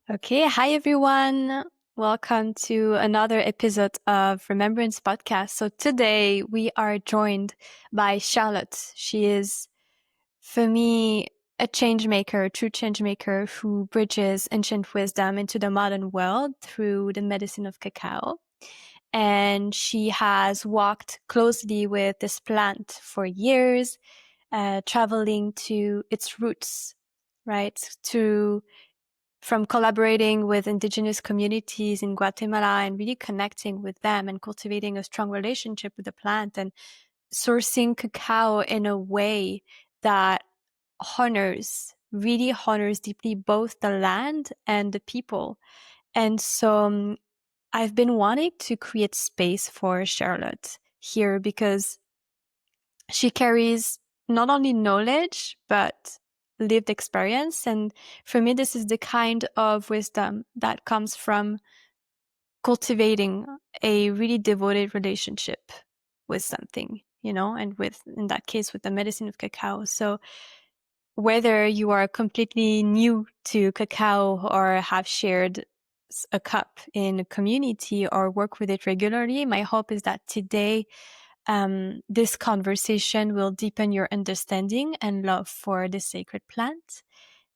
Okay, hi everyone. Welcome to another episode of Remembrance Podcast. So today we are joined by Charlotte. She is, for me, a change maker, a true change maker who bridges ancient wisdom into the modern world through the medicine of cacao. And she has walked closely with this plant for years, traveling to its roots, right? From collaborating with indigenous communities in Guatemala and really connecting with them and cultivating a strong relationship with the plant and sourcing cacao in a way that really honors deeply both the land and the people. And so I've been wanting to create space for Charlotte here because she carries not only knowledge, but lived experience. And for me, this is the kind of wisdom that comes from cultivating a really devoted relationship with something, and in that case, with the medicine of cacao. So whether you are completely new to cacao or have shared a cup in a community or work with it regularly, my hope is that today this conversation will deepen your understanding and love for the sacred plant.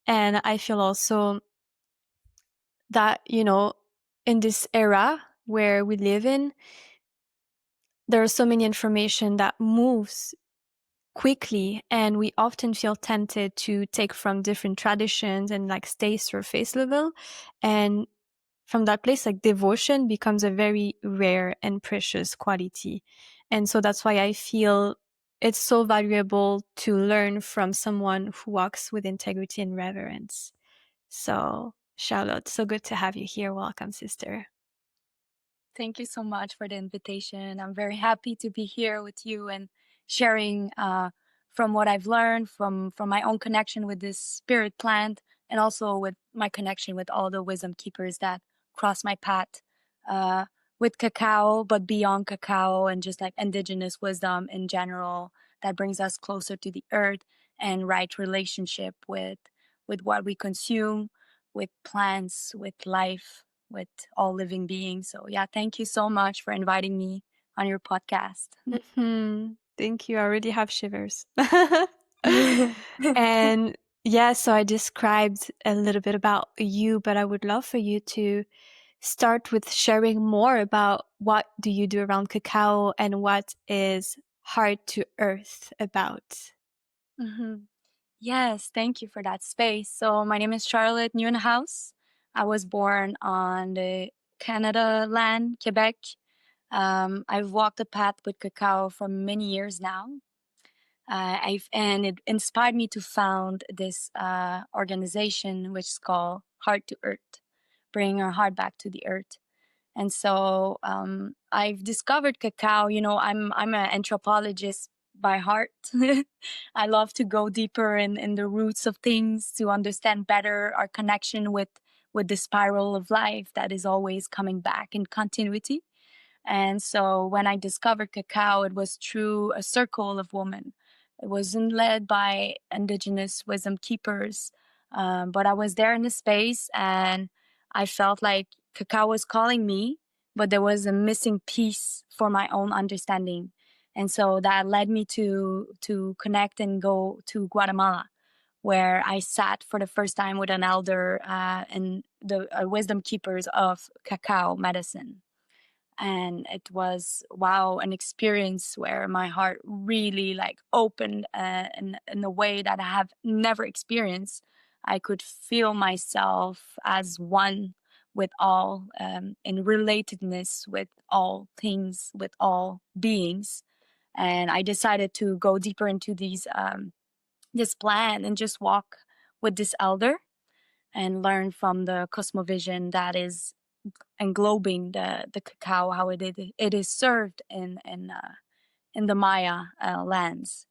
And I feel also that, in this era where we live in, there is so many information that moves quickly, and we often feel tempted to take from different traditions and stay surface level. And from that place, devotion becomes a very rare and precious quality. And so that's why I feel it's so valuable to learn from someone who walks with integrity and reverence. So, Charlotte, so good to have you here. Welcome, sister. Thank you so much for the invitation. I'm very happy to be here with you and sharing from what I've learned from my own connection with this spirit plant, and also with my connection with all the wisdom keepers that cross my path with cacao, but beyond cacao, and just like indigenous wisdom in general that brings us closer to the earth and right relationship with what we consume, with plants, with life, with all living beings. So yeah, thank you so much for inviting me on your podcast. Thank you. I already have shivers. And yeah, so I described a little bit about you, but I would love for you to start with sharing more about what do you do around cacao and what is Heart to Earth about. Mhm. Yes, thank you for that space. So my name is Charlotte Nieuwenhuis. I was born on the Canada land, Quebec. I've walked the path with cacao for many years now. And it inspired me to found this organization, which is called Heart to Earth, bringing our heart back to the earth. And so I've discovered cacao. I'm an anthropologist by heart. I love to go deeper in the roots of things to understand better our connection with the spiral of life that is always coming back in continuity. And so when I discovered cacao, it was through a circle of women. It wasn't led by indigenous wisdom keepers, but I was there in the space, and I felt like cacao was calling me, but there was a missing piece for my own understanding. And so that led me to connect and go to Guatemala, where I sat for the first time with an elder and the wisdom keepers of cacao medicine. And it was an experience where my heart really opened in a way that I have never experienced. I could feel myself as one with all, in relatedness with all things, with all beings. And I decided to go deeper into this plan and just walk with this elder and learn from the cosmovision that is englobing the cacao, how it is served in the Maya lands.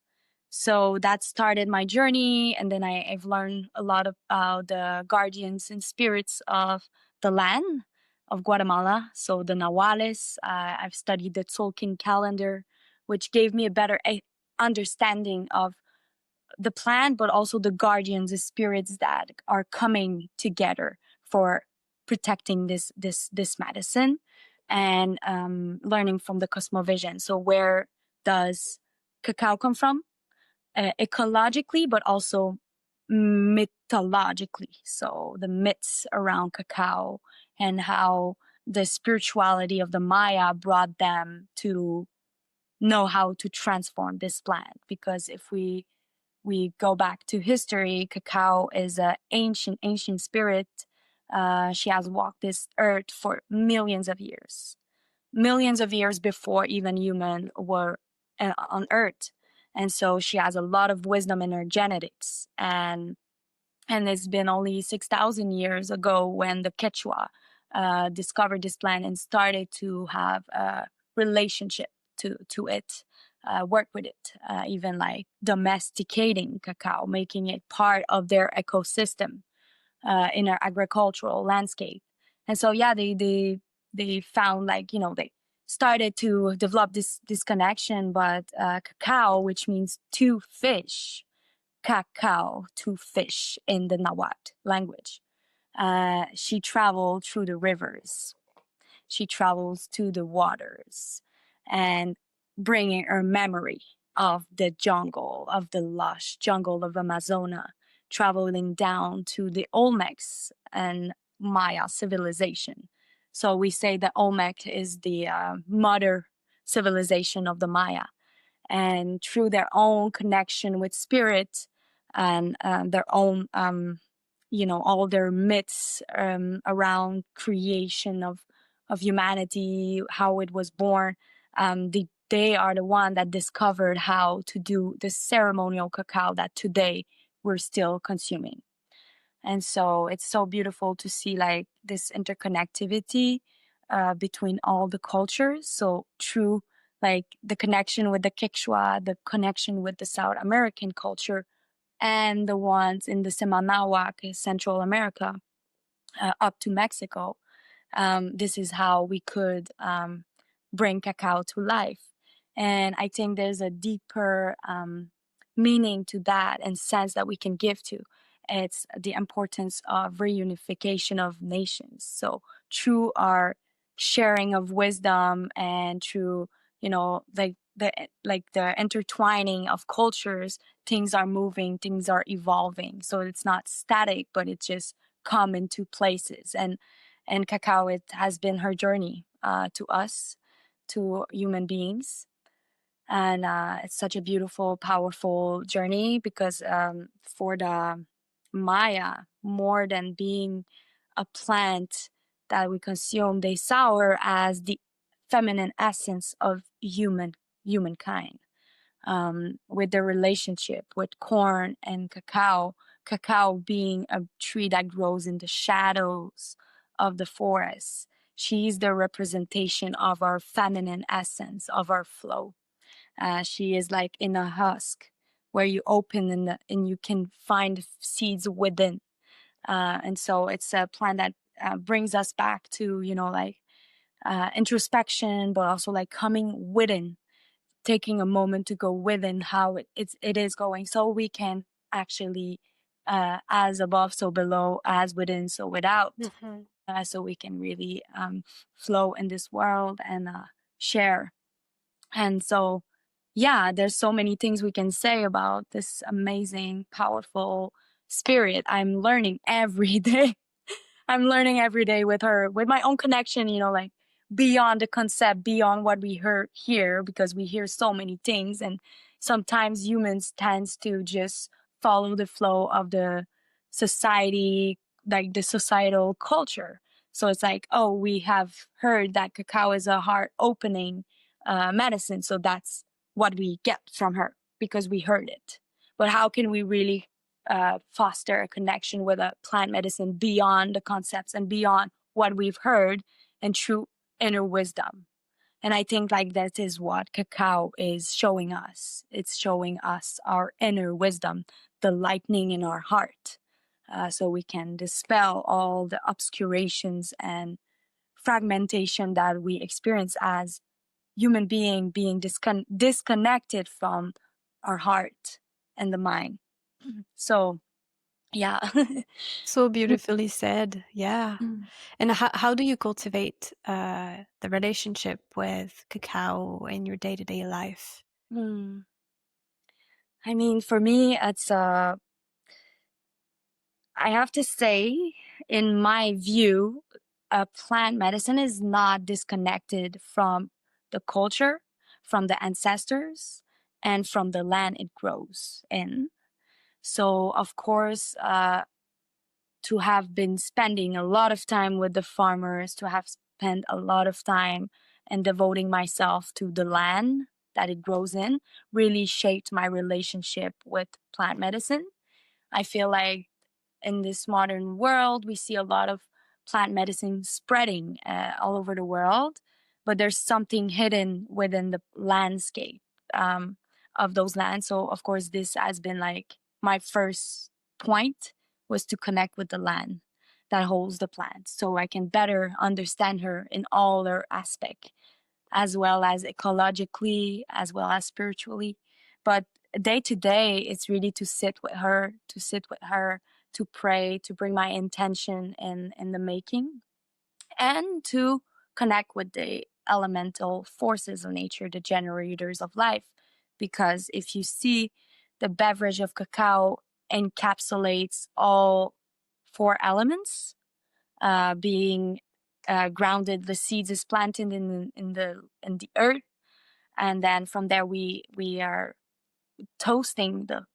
So that started my journey, and then I've learned a lot about the guardians and spirits of the land of Guatemala. So the Nahuales. I've studied the Tzolk'in calendar, which gave me a better understanding of the plant, but also the guardians, the spirits that are coming together for protecting this medicine, and learning from the cosmovision. So where does cacao come from? Ecologically, but also mythologically. So the myths around cacao and how the spirituality of the Maya brought them to know how to transform this plant. Because if we go back to history, cacao is an ancient spirit. She has walked this earth for millions of years before even humans were on earth. And so she has a lot of wisdom in her genetics. And it's been only 6,000 years ago when the Quechua discovered this plant and started to have a relationship to it, work with it, even like domesticating cacao, making it part of their ecosystem in our agricultural landscape. And so, yeah, they found, like, they started to develop this connection. But cacao, which means to fish, cacao, to fish in the Nahuatl language. She traveled through the rivers. She travels to the waters and bringing her memory of the jungle, of the lush jungle of Amazona, traveling down to the Olmecs and Maya civilization. So we say that Olmec is the mother civilization of the Maya, and through their own connection with spirit and their own all their myths around creation of humanity, how it was born, they are the one that discovered how to do the ceremonial cacao that today we're still consuming. And so it's so beautiful to see, like, this interconnectivity between all the cultures. So through, like, the connection with the Quechua, the connection with the South American culture, and the ones in the Semanahuac, Central America, up to Mexico. This is how we could bring cacao to life. And I think there's a deeper meaning to that and sense that we can give to. It's the importance of reunification of nations. So through our sharing of wisdom and through, the intertwining of cultures, things are moving, things are evolving. So it's not static, but it just come into places. And cacao, it has been her journey to us, to human beings. And it's such a beautiful, powerful journey, because for the Maya, more than being a plant that we consume, they saw her as the feminine essence of humankind. With their relationship with corn and cacao being a tree that grows in the shadows of the forest. She's the representation of our feminine essence, of our flow. She is like in a husk where you open and you can find seeds within. And so it's a plant that brings us back to, introspection, but also like coming within, taking a moment to go within how it is going, so we can actually, as above, so below, as within, so without, Mhm. so we can really flow in this world and share. And so, yeah, there's so many things we can say about this amazing, powerful spirit. I'm learning every day. I'm learning every day with her, with my own connection, like beyond the concept, beyond what we heard here, because we hear so many things. And sometimes humans tends to just follow the flow of the society, like the societal culture. So it's like, oh, we have heard that cacao is a heart opening medicine. So that's what we get from her because we heard it. But how can we really foster a connection with a plant medicine beyond the concepts and beyond what we've heard, and true inner wisdom? And I think, like, that is what cacao is showing us. It's showing us our inner wisdom, the lightning in our heart, so we can dispel all the obscurations and fragmentation that we experience as human being disconnected from our heart and the mind. So Yeah. So beautifully said. Yeah. Mm. And how do you cultivate the relationship with cacao in your day-to-day life? Mm. I mean, for me, it's I have to say, in my view, plant medicine is not disconnected from the culture, from the ancestors, and from the land it grows in. So, of course, to have been spending a lot of time with the farmers, to have spent a lot of time and devoting myself to the land that it grows in, really shaped my relationship with plant medicine. I feel like in this modern world, we see a lot of plant medicine spreading all over the world, but there's something hidden within the landscape um, of those lands. So, of course, this has been like my first point was to connect with the land that holds the plant so I can better understand her in all her aspect, as well as ecologically, as well as spiritually. But day to day, it's really to sit with her, to pray, to bring my intention in the making, and to connect with the elemental forces of nature, the generators of life. Because if you see, the beverage of cacao encapsulates all four elements, being grounded. The seeds is planted in the earth, and then from there we are toasting the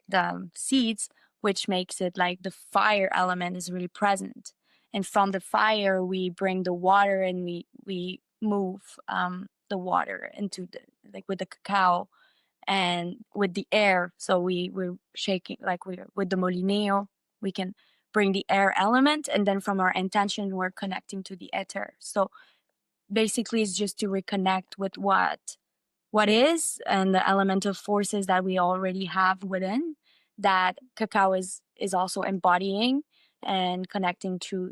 the seeds, which makes it like the fire element is really present. And from the fire, we bring the water, and we move the water into the, like with the cacao and with the air. So we're shaking, like we're with the molineo, we can bring the air element, and then from our intention, we're connecting to the ether. So basically, it's just to reconnect with what is, and the elemental forces that we already have within, that cacao is also embodying and connecting to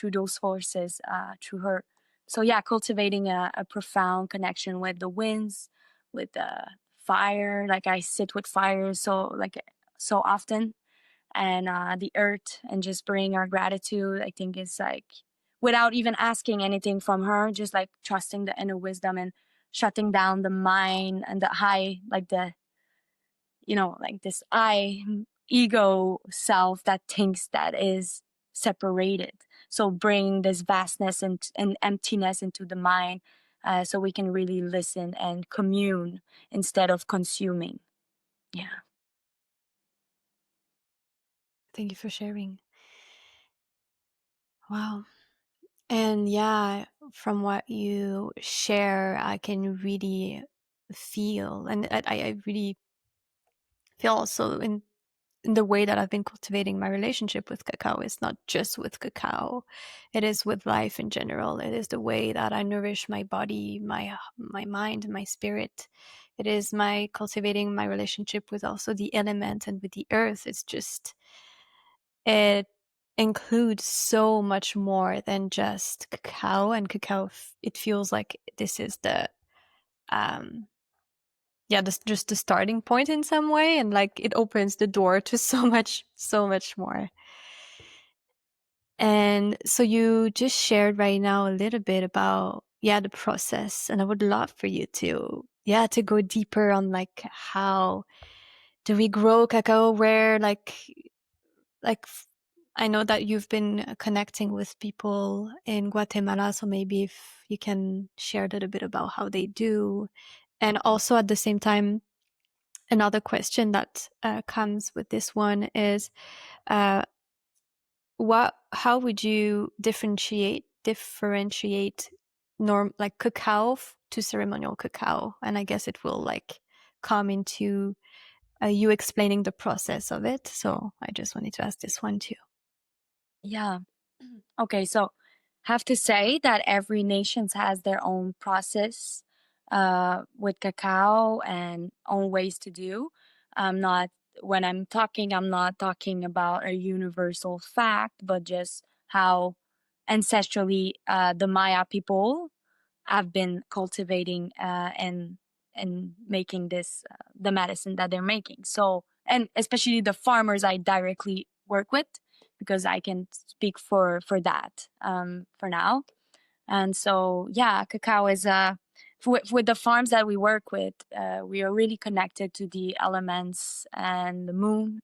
those forces through her. So yeah, cultivating a profound connection with the winds, with the fire. Like I sit with fire so often, and the earth, and just bring our gratitude. I think is like, without even asking anything from her, just like trusting the inner wisdom and shutting down the mind and the high, like the, like this ego self that thinks that is separated. So bring this vastness and emptiness into the mind, so we can really listen and commune instead of consuming. Yeah. Thank you for sharing. Wow. And yeah, from what you share, I can really feel, and I really feel also in the way that I've been cultivating my relationship with cacao is not just with cacao. It is with life in general. It is the way that I nourish my body, my mind, my spirit. It is my cultivating my relationship with also the element and with the earth. It's just, it includes so much more than just cacao, and cacao, it feels like this is the um yeah, this just the starting point in some way, and like it opens the door to so much more. And so you just shared right now a little bit about, yeah, the process, and I would love for you to, yeah, to go deeper on like how do we grow cacao, where like I know that you've been connecting with people in Guatemala, so maybe if you can share a little bit about how they do. And also at the same time, another question that comes with this one is, uh, how would you differentiate norm like cacao to ceremonial cacao? And I guess it will like come into you explaining the process of it. So I just wanted to ask this one too. Yeah. Okay, so have to say that every nation has their own process with cacao and own ways to do. I'm not When I'm not talking about a universal fact, but just how ancestrally the Maya people have been cultivating and making this the medicine that they're making. So and especially the farmers I directly work with, because I can speak for that for now. And so, yeah, cacao is with the farms that we work with, we are really connected to the elements and the moon,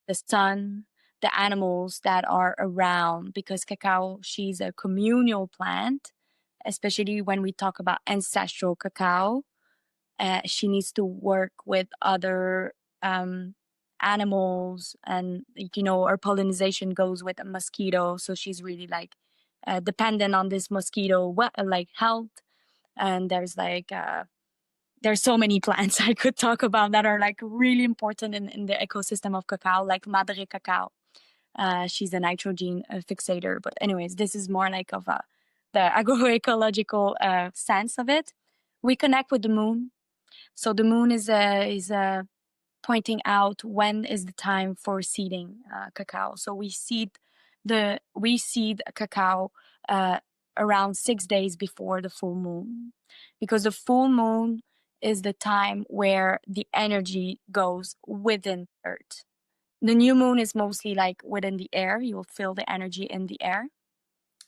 the sun, the animals that are around, because cacao, she's a communal plant, especially when we talk about ancestral cacao. She needs to work with other um, animals, and her pollination goes with a mosquito, so she's really like dependent on this mosquito like health. And there's so many plants I could talk about that are like really important in the ecosystem of cacao, like madre cacao. She's a nitrogen fixator, but anyways, this is more like of the agroecological sense of it. We connect with the moon, so the moon is pointing out when is the time for seeding cacao. So we seed cacao uh, around 6 days before the full moon, because the full moon is the time where the energy goes within Earth. The new moon is mostly like within the air. You'll feel the energy in the air.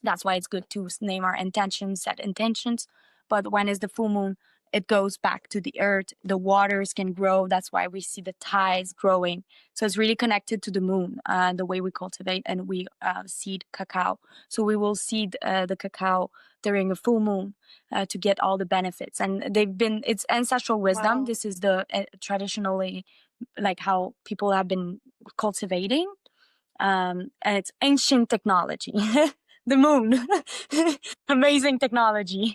That's why it's good to name our intentions, set intentions. But when is the full moon, it goes back to the earth. The waters can grow. That's why we see the tides growing. So it's really connected to the moon, the way we cultivate and we seed cacao. So we will seed the cacao during a full moon to get all the benefits. And it's ancestral wisdom. Wow. This is the traditionally like how people have been cultivating. And it's ancient technology. The moon. Amazing technology.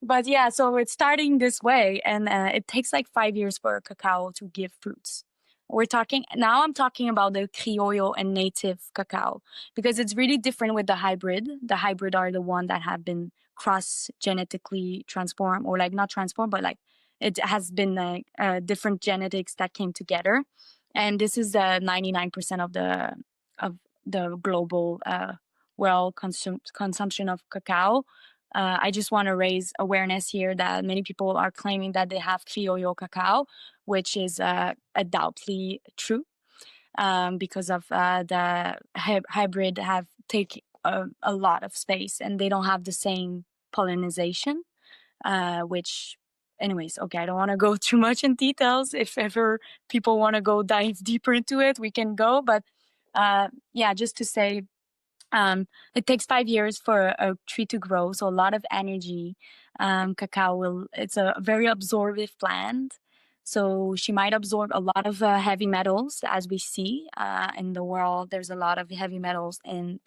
But yeah, so it's starting this way, and it takes like 5 years for cacao to give fruits. I'm talking about the criollo and native cacao, because it's really different with the hybrid. The hybrid are the one that have been cross genetically transformed, or like not transformed, but like it has been like different genetics that came together. And this is 99% of the global consumption of cacao. I just want to raise awareness here that many people are claiming that they have criollo cacao, which is doubtly true, because of the hybrid have take a lot of space and they don't have the same pollination, which anyways, okay, I don't want to go too much in details. If ever people want to go dive deeper into it, we can go. But yeah, just to say, it takes 5 years for a tree to grow, so a lot of energy. It's a very absorptive plant. So she might absorb a lot of heavy metals, as we see in the world. There's a lot of heavy metals in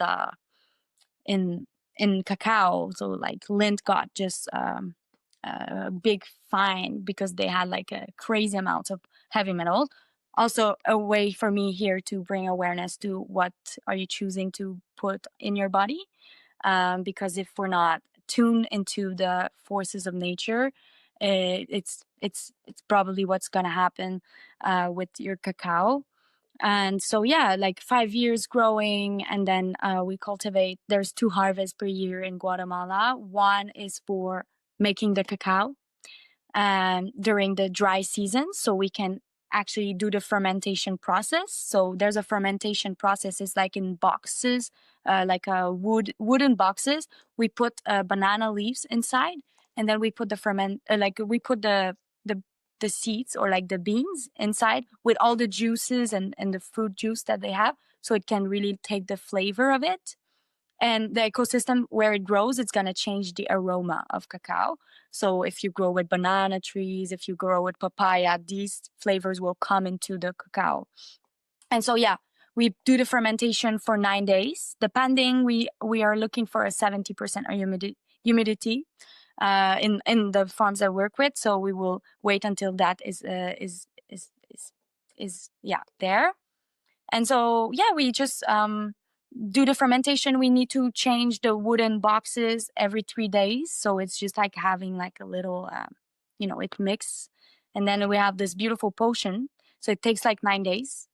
cacao. So like Lind got just a big fine because they had like a crazy amount of heavy metals. Also a way for me here to bring awareness to what are you choosing to put in your body, because if we're not tuned into the forces of nature, it's probably what's going to happen with your cacao. And so yeah, like 5 years growing, and then we cultivate. There's 2 harvests per year in Guatemala. One is for making the cacao during the dry season, so we can actually do the fermentation process. So there's a fermentation process. It's like in boxes, like wooden boxes. We put banana leaves inside, and then we put the the seeds, or like the beans inside, with all the juices and the fruit juice that they have, so it can really take the flavor of it. And the ecosystem where it grows, it's going to change the aroma of cacao. So if you grow with banana trees, if you grow with papaya, these flavors will come into the cacao. And so yeah, we do the fermentation for 9 days. Depending, we are looking for a 70% humidity in the farms I work with. So we will wait until that is there. And so yeah, we just do the fermentation. We need to change the wooden boxes every 3 days. So it's just like having like a little, it mix. And then we have this beautiful potion. So it takes like 9 days.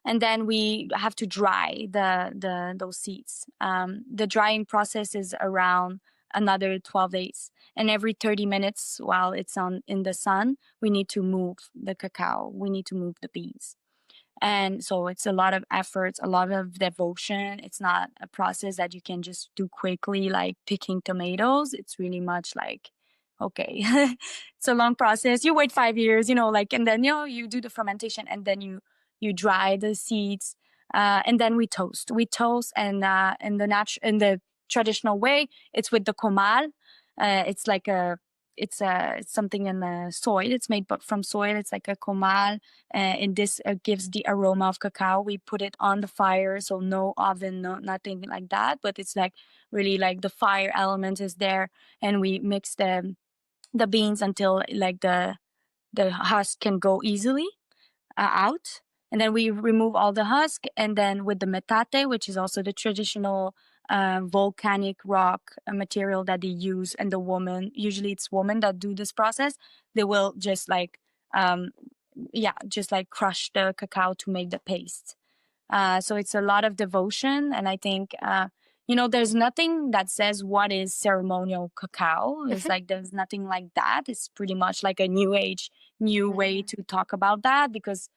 And then we have to dry those seeds. The drying process is around another 12 days. And every 30 minutes while it's in the sun, we need to move the cacao. We need to move the beans. And so it's a lot of efforts, a lot of devotion. It's not a process that you can just do quickly, like picking tomatoes. It's really much like, okay, it's a long process. You wait 5 years, like, and then, you do the fermentation, and then you dry the seeds. And then we toast. We toast, and in the traditional way, it's with the comal. It's like it's something in the soil. It's made but from soil. It's like a comal, and this gives the aroma of cacao. We put it on the fire, so no oven, no nothing like that. But it's like really like the fire element is there, and we mix the beans until like the husk can go easily out. And then we remove all the husk, and then with the metate, which is also the traditional volcanic rock material that they use, and the woman, usually it's women that do this process, they will just like um, just like crush the cacao to make the paste. So it's a lot of devotion, and I think there's nothing that says what is ceremonial cacao. It's Mhm. like there's nothing like that. It's pretty much like a new age, new way Mhm. to talk about that, because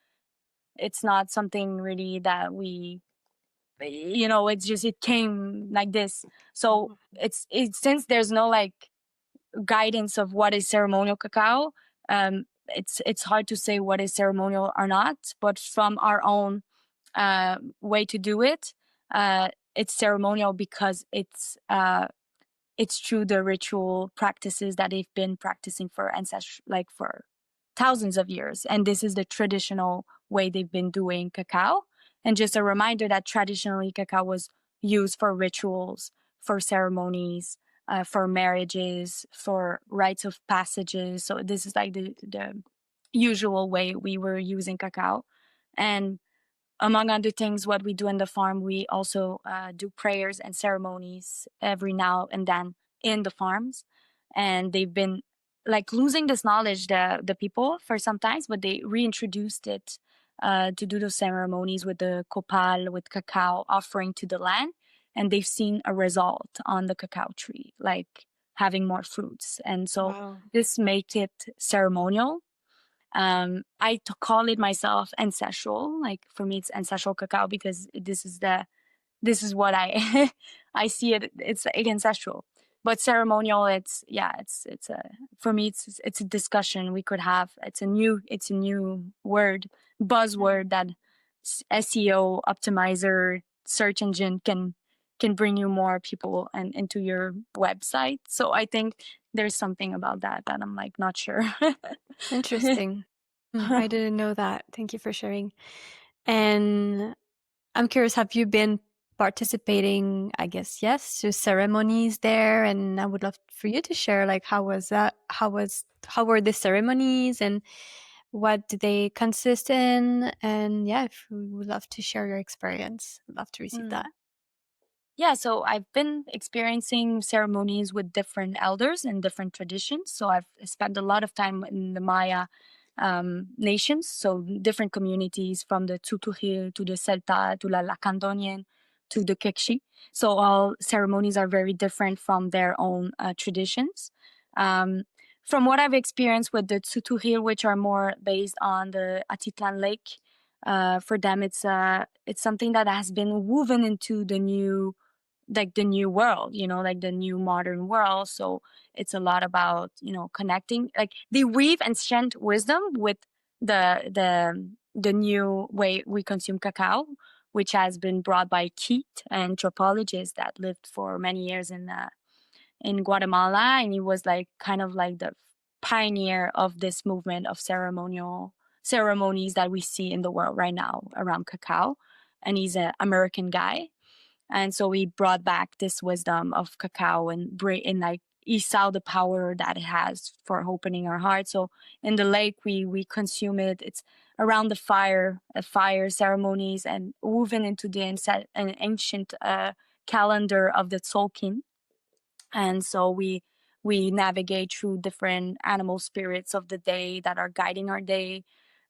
it's not something really that it's just it came like this. So it's since there's no like guidance of what is ceremonial cacao, it's hard to say what is ceremonial or not. But from our own way to do it, it's ceremonial because it's through the ritual practices that they've been practicing for ancestral, like for thousands of years. And this is the traditional way they've been doing cacao. And just a reminder that traditionally cacao was used for rituals, for ceremonies, for marriages, for rites of passages. So this is like the usual way we were using cacao. And among other things, what we do in the farm, we also do prayers and ceremonies every now and then in the farms. And they've been like losing this knowledge, the people, for some times, but they reintroduced it to do those ceremonies with the copal, with cacao offering to the land. And they've seen a result on the cacao tree, like having more fruits. And so Wow. this makes it ceremonial. Call it myself ancestral. Like for me, it's ancestral cacao because this is what I I see it. It's like ancestral, but ceremonial. It's a for me. It's a discussion we could have. It's a new word, buzzword that SEO optimizer search engine can bring you more people and into your website. So I think there's something about that I'm like not sure. Interesting. I didn't know that. Thank you for sharing. And I'm curious, have you been participating, I guess, yes, to ceremonies there? And I would love for you to share, like, how was that? How were the ceremonies and what did they consist in? And yeah, if we would love to share your experience, I'd love to receive that. Mm. Yeah, so I've been experiencing ceremonies with different elders and different traditions. So I've spent a lot of time in the Maya nations, so different communities from the Tsutuhil to the Celta to the Lacandonian to the Kekshi. So all ceremonies are very different from their own traditions. Um, from what I've experienced with the Tsutuhil, which are more based on the Atitlan Lake, for them it's something that has been woven into the new world, like the new modern world. So it's a lot about, connecting, like they weave ancient wisdom with the new way we consume cacao, which has been brought by Keith, an anthropologist that lived for many years in Guatemala, and he was like kind of like the pioneer of this movement of ceremonies that we see in the world right now around cacao. And he's an American guy, and so we brought back this wisdom of cacao and like he saw the power that it has for opening our heart. So in the lake, we consume it. It's around the fire ceremonies, and woven into an ancient calendar of the Tzolk'in. And so we navigate through different animal spirits of the day that are guiding our day,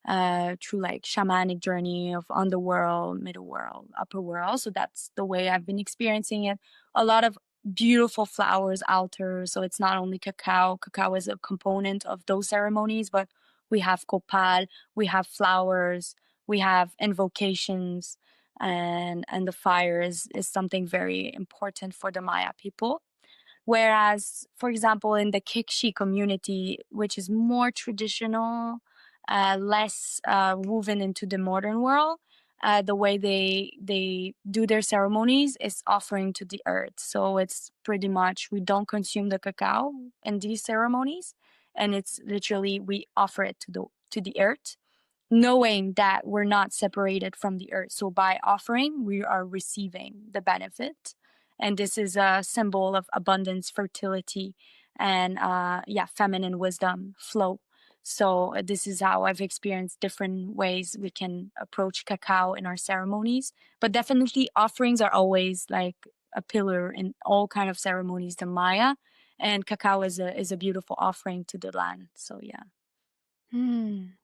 through like shamanic journey of underworld, middle world, upper world. So that's the way I've been experiencing it. A lot of beautiful flowers, altars. So it's not only cacao. Cacao is a component of those ceremonies, but we have copal, we have flowers, we have invocations, and the fire is something very important for the Maya people. Whereas, for example, in the Kikshi community, which is more traditional, less woven into the modern world, the way they do their ceremonies is offering to the earth. So it's pretty much we don't consume the cacao in these ceremonies, and it's literally we offer it to the earth, knowing that we're not separated from the earth. So by offering, we are receiving the benefit. And this is a symbol of abundance, fertility, and yeah, feminine wisdom flow. So this is how I've experienced different ways we can approach cacao in our ceremonies. But definitely offerings are always like a pillar in all kind of ceremonies, the Maya. And cacao is a beautiful offering to the land. So yeah. Hmm.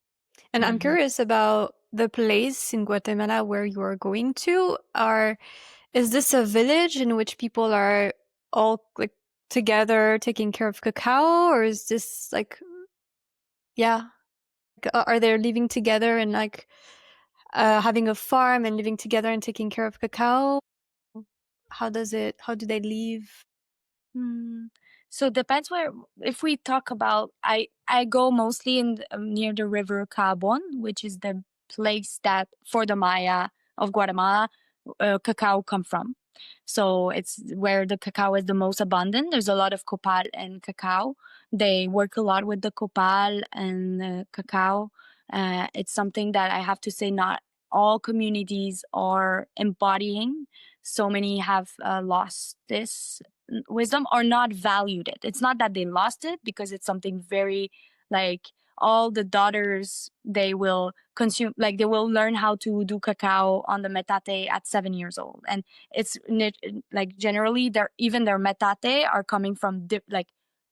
And I'm Mhm. curious about the place in Guatemala where you are going to. Is this a village in which people are all like together taking care of cacao, or is this like, yeah, are they living together and like having a farm and living together and taking care of cacao? How do they live? Hmm. So depends where. If we talk about, I go mostly in near the river Cabon, which is the place that for the Maya of Guatemala, cacao come from. So it's where the cacao is the most abundant. There's a lot of copal and cacao. They work a lot with the copal and cacao. It's something that I have to say not all communities are embodying. So many have lost this wisdom or not valued it. It's not that they lost it because it's something very like all the daughters they will consume, like they will learn how to do cacao on the metate at 7 years old, and it's like generally their metate are coming from like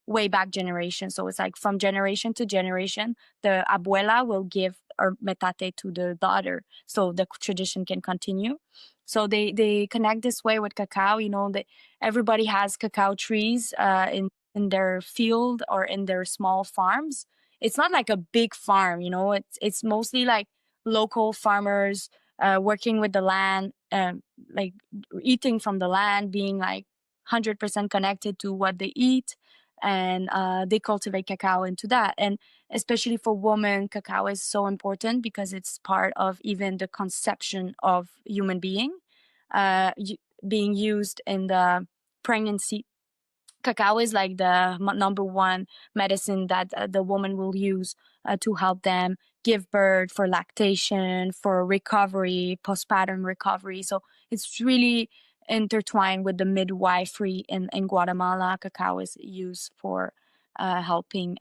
way back generation. So it's like from generation to generation the abuela will give or metate to the daughter so the tradition can continue. So they connect this way with cacao. You know, that everybody has cacao trees in their field or in their small farms. It's not like a big farm, you know. It's mostly like local farmers working with the land, like eating from the land, being like 100% connected to what they eat, and they cultivate cacao into that. And especially for women, cacao is so important because it's part of even the conception of human being, being used in the pregnancy. Cacao is like the number one medicine that the woman will use to help them give birth, for lactation, for recovery, postpartum recovery. So it's really intertwined with the midwifery in Guatemala. Cacao is used for helping,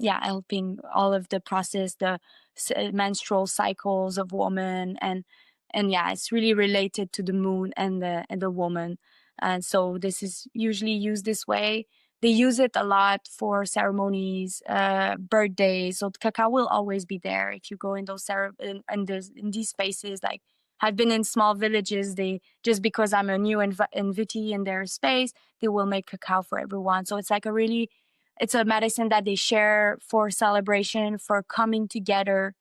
helping all of the process, the menstrual cycles of women, and yeah, it's really related to the moon and the woman. And so this is usually used this way. They use it a lot for ceremonies, birthdays. So cacao will always be there if you go in those in these spaces. Like I've been in small villages. They just because I'm a new invitee in their space, they will make cacao for everyone. So it's like it's a medicine that they share for celebration, for coming together,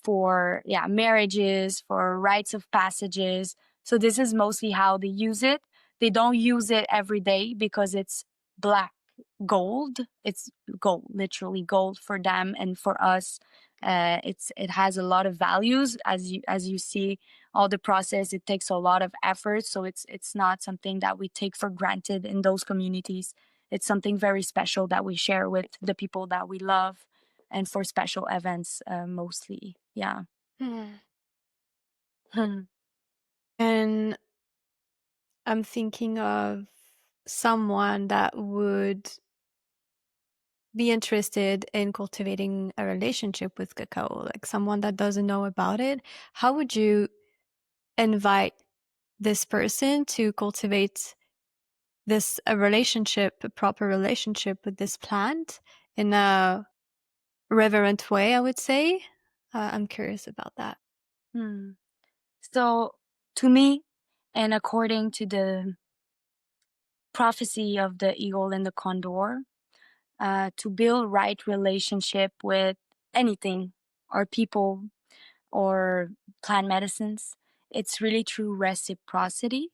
for marriages, for rites of passages. So this is mostly how they use it. They don't use it every day because it's black gold. It's gold, literally gold for them, and for us, it has a lot of values. As you see, all the process, it takes a lot of effort. So it's not something that we take for granted in those communities. It's something very special that we share with the people that we love, and for special events, mostly. Yeah. Hmm. And I'm thinking of someone that would be interested in cultivating a relationship with cacao, like someone that doesn't know about it. How would you invite this person to cultivate a relationship, a proper relationship with this plant in a reverent way, I would say? I'm curious about that. Hmm. So, to me, and according to the prophecy of the eagle and the condor, to build right relationship with anything or people or plant medicines, it's really through reciprocity.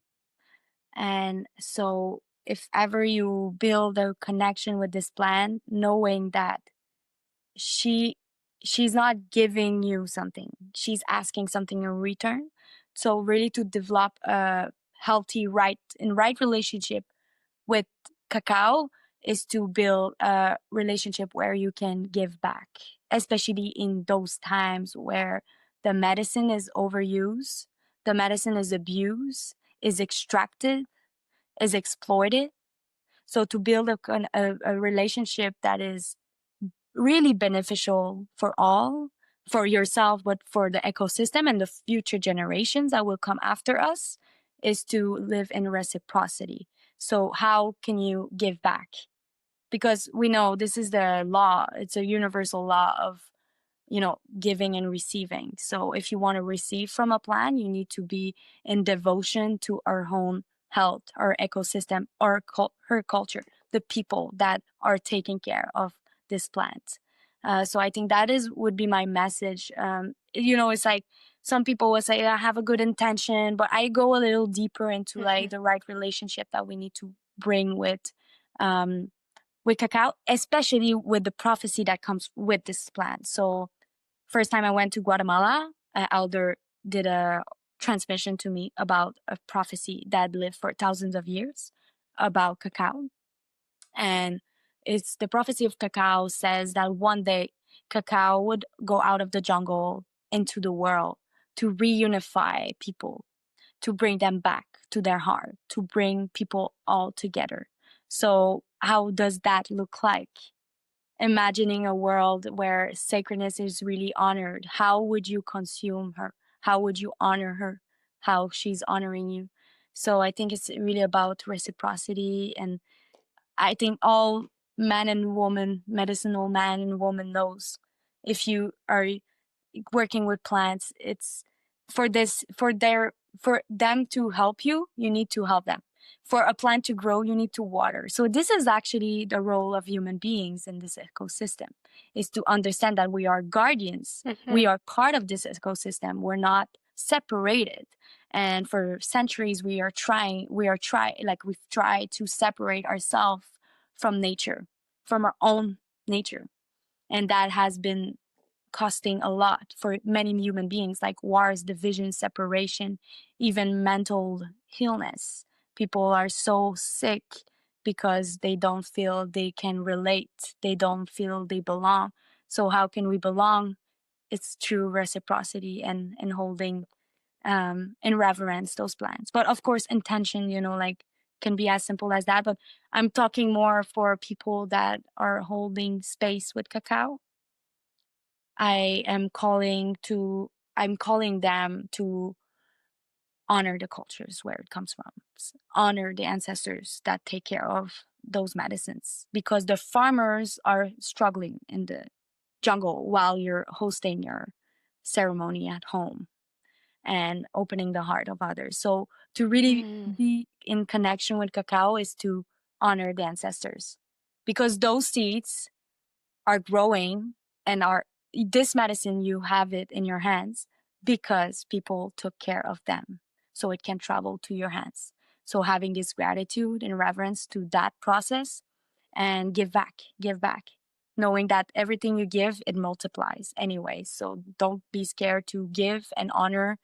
And so if ever you build a connection with this plant, knowing that she she's not giving you something, she's asking something in return. So really to develop a healthy right relationship with cacao is to build a relationship where you can give back, especially in those times where the medicine is overused, the medicine is abused, is extracted, is exploited. So to build a relationship that is really beneficial for all, for yourself, but for the ecosystem and the future generations that will come after us, is to live in reciprocity. So how can you give back? Because we know this is the law. It's a universal law of, giving and receiving. So if you want to receive from a plant, you need to be in devotion to our own health, our ecosystem, her culture, the people that are taking care of this plant. So I think that would be my message. It's like some people will say, I have a good intention, but I go a little deeper into like the right relationship that we need to bring with cacao, especially with the prophecy that comes with this plant. So first time I went to Guatemala, an elder did a transmission to me about a prophecy that lived for thousands of years about cacao. And it's the prophecy of cacao says that one day cacao would go out of the jungle into the world to reunify people, to bring them back to their heart, to bring people all together. So how does that look like? Imagining a world where sacredness is really honored. How would you consume her? How would you honor her? How she's honoring you? So I think it's really about reciprocity. And I think all man and woman, medicinal man and woman knows, if you are working with plants, it's for them to help you, you need to help them. For a plant to grow, you need to water. So this is actually the role of human beings in this ecosystem, is to understand that we are guardians. We are part of this ecosystem. We're not separated. And for centuries we've tried to separate ourselves from nature, from our own nature. And that has been costing a lot for many human beings, like wars, division, separation, even mental illness. People are so sick because they don't feel they can relate, they don't feel they belong. So how can we belong? It's through reciprocity and holding in reverence those plants. But of course intention, like, can be as simple as that. But I'm talking more for people that are holding space with cacao. I'm calling them to honor the cultures where it comes from, honor the ancestors that take care of those medicines, because the farmers are struggling in the jungle while you're hosting your ceremony at home and opening the heart of others. So to really be in connection with cacao is to honor the ancestors, because those seeds are growing and are this medicine, you have it in your hands because people took care of them, so it can travel to your hands. So having this gratitude and reverence to that process, and give back, knowing that everything you give, it multiplies anyway. So don't be scared to give and honor.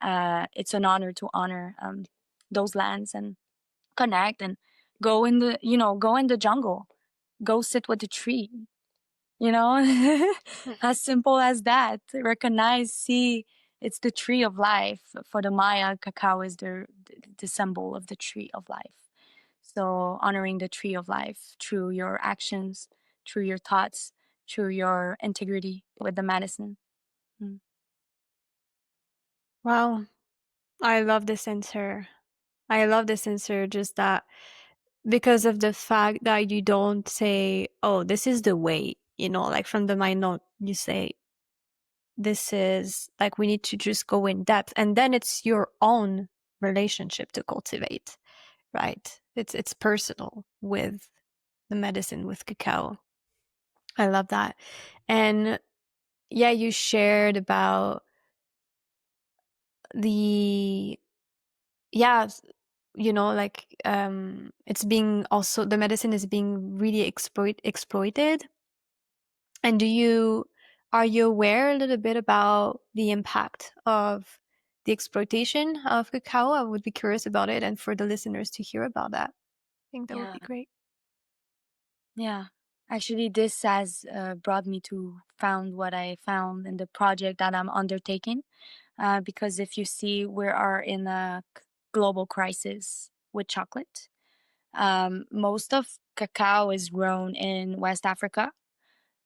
It's an honor to honor those lands and connect and go in the jungle, go sit with the tree, as simple as that. Recognize, see, it's the tree of life. For the Maya, cacao is the symbol of the tree of life. So honoring the tree of life through your actions, through your thoughts, through your integrity with the medicine. Mm. Wow. I love this answer. I love this answer, just that because of the fact that you don't say, oh, this is the way, like from the mind note, you say, this is like, we need to just go in depth. And then it's your own relationship to cultivate, right? It's personal with the medicine, with cacao. I love that. And yeah, you shared about the yeah, like it's being also, the medicine is being really exploited. And are you aware a little bit about the impact of the exploitation of cacao? I would be curious about it, and for the listeners to hear about that. I think that would Yeah. be great. Yeah. Actually, this has brought me to found what I found in the project that I'm undertaking. Because if you see, we are in a global crisis with chocolate. Most of cacao is grown in West Africa,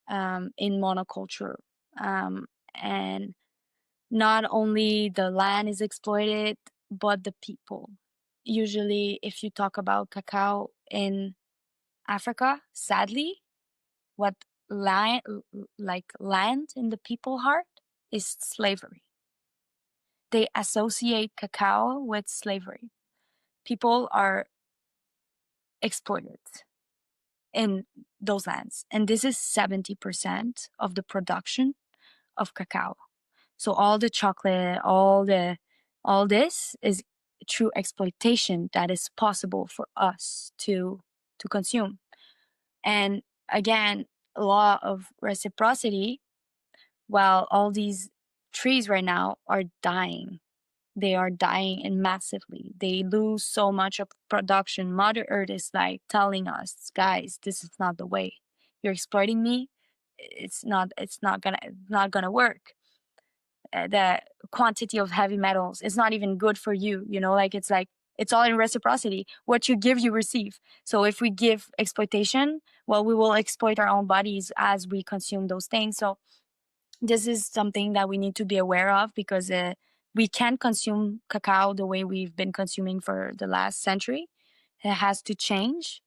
in monoculture. And not only the land is exploited, but the people. Usually, if you talk about cacao in Africa, sadly, what land, like land in the people heart is slavery. They associate cacao with slavery. People are exploited in those lands, and this is 70% of the production of cacao. So all the chocolate, all this is through exploitation that is possible for us to consume. And again, law of reciprocity, while all these trees right now are dying, they are dying and massively. They lose so much of production. Mother Earth is like telling us, guys, this is not the way. You're exploiting me. It's not gonna work. The quantity of heavy metals is not even good for you, like it's all in reciprocity. What you give, you receive. So if we give exploitation, well, we will exploit our own bodies as we consume those things. So this is something that we need to be aware of, because we can't consume cacao the way we've been consuming for the last century. It has to change,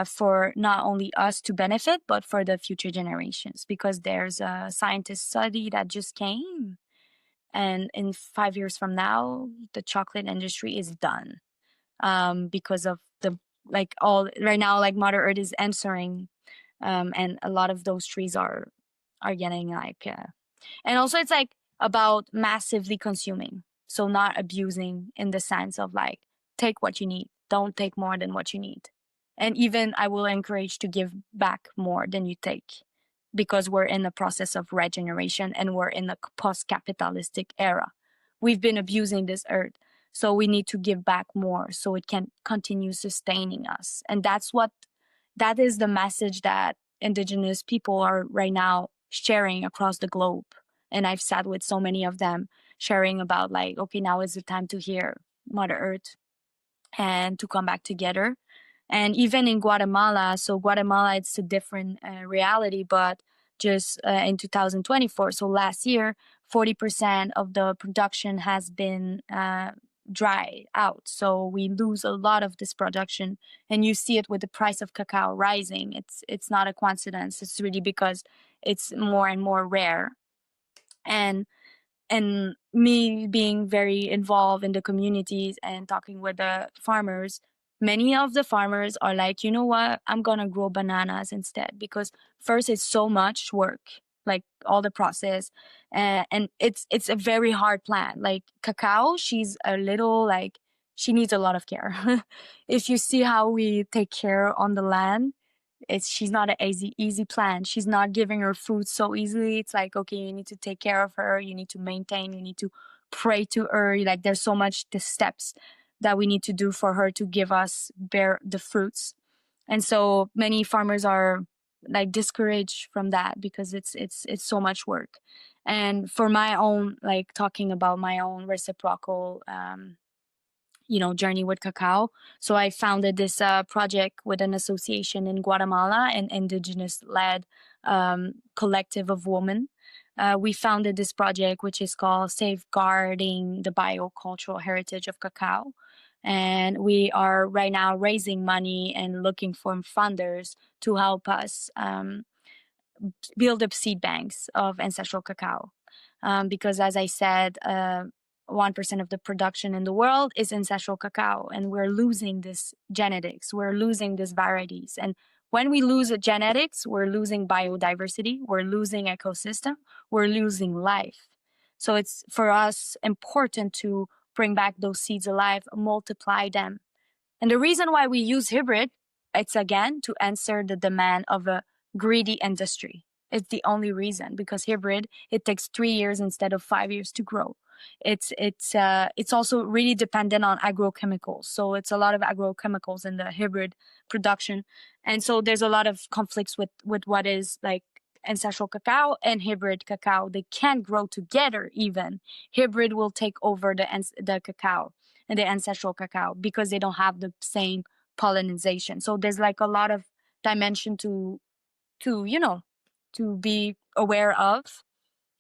for not only us to benefit, but for the future generations, because there's a scientist study that just came, and in 5 years from now, the chocolate industry is done, because of the, like, all right now, like Mother Earth is answering, and a lot of those trees are getting like, and also it's like about massively consuming, so not abusing, in the sense of like, take what you need, don't take more than what you need. And even I will encourage to give back more than you take, because we're in the process of regeneration and we're in a post-capitalistic era. We've been abusing this earth, so we need to give back more so it can continue sustaining us. And that is the message that indigenous people are right now sharing across the globe. And I've sat with so many of them sharing about, like, okay, now is the time to hear Mother Earth and to come back together. And even in Guatemala, so Guatemala, it's a different reality, but just in 2024, so last year, 40% of the production has been dried out. So we lose a lot of this production, and you see it with the price of cacao rising. It's not a coincidence. It's really because it's more and more rare. And me being very involved in the communities and talking with the farmers, many of the farmers are like, you know what, I'm gonna grow bananas instead, because first, it's so much work, like all the process, and it's a very hard plant. Like cacao, she's a little, like, she needs a lot of care. If you see how we take care on the land, she's not an easy plant. She's not giving her food so easily. It's like, okay, you need to take care of her, you need to maintain, you need to pray to her. Like, there's so much the steps that we need to do for her to give us bear the fruits. And so many farmers are like discouraged from that, because it's so much work. And for my own, like, talking about my own reciprocal journey with cacao. So I founded this project with an association in Guatemala, an indigenous led collective of women. We founded this project, which is called Safeguarding the Biocultural Heritage of Cacao. And we are right now raising money and looking for funders to help us build up seed banks of ancestral cacao. Because, as I said, 1% of the production in the world is ancestral cacao, and we're losing this genetics, we're losing these varieties. And when we lose genetics, we're losing biodiversity, we're losing ecosystem, we're losing life. So it's for us important to bring back those seeds alive, multiply them. And the reason why we use hybrid, it's again to answer the demand of a greedy industry. It's the only reason, because hybrid, it takes 3 years instead of 5 years to grow. It's also really dependent on agrochemicals. So it's a lot of agrochemicals in the hybrid production. And so there's a lot of conflicts with what is like ancestral cacao and hybrid cacao. They can't grow together even. Hybrid will take over the cacao and the ancestral cacao because they don't have the same pollination. So there's like a lot of dimension to to be aware of.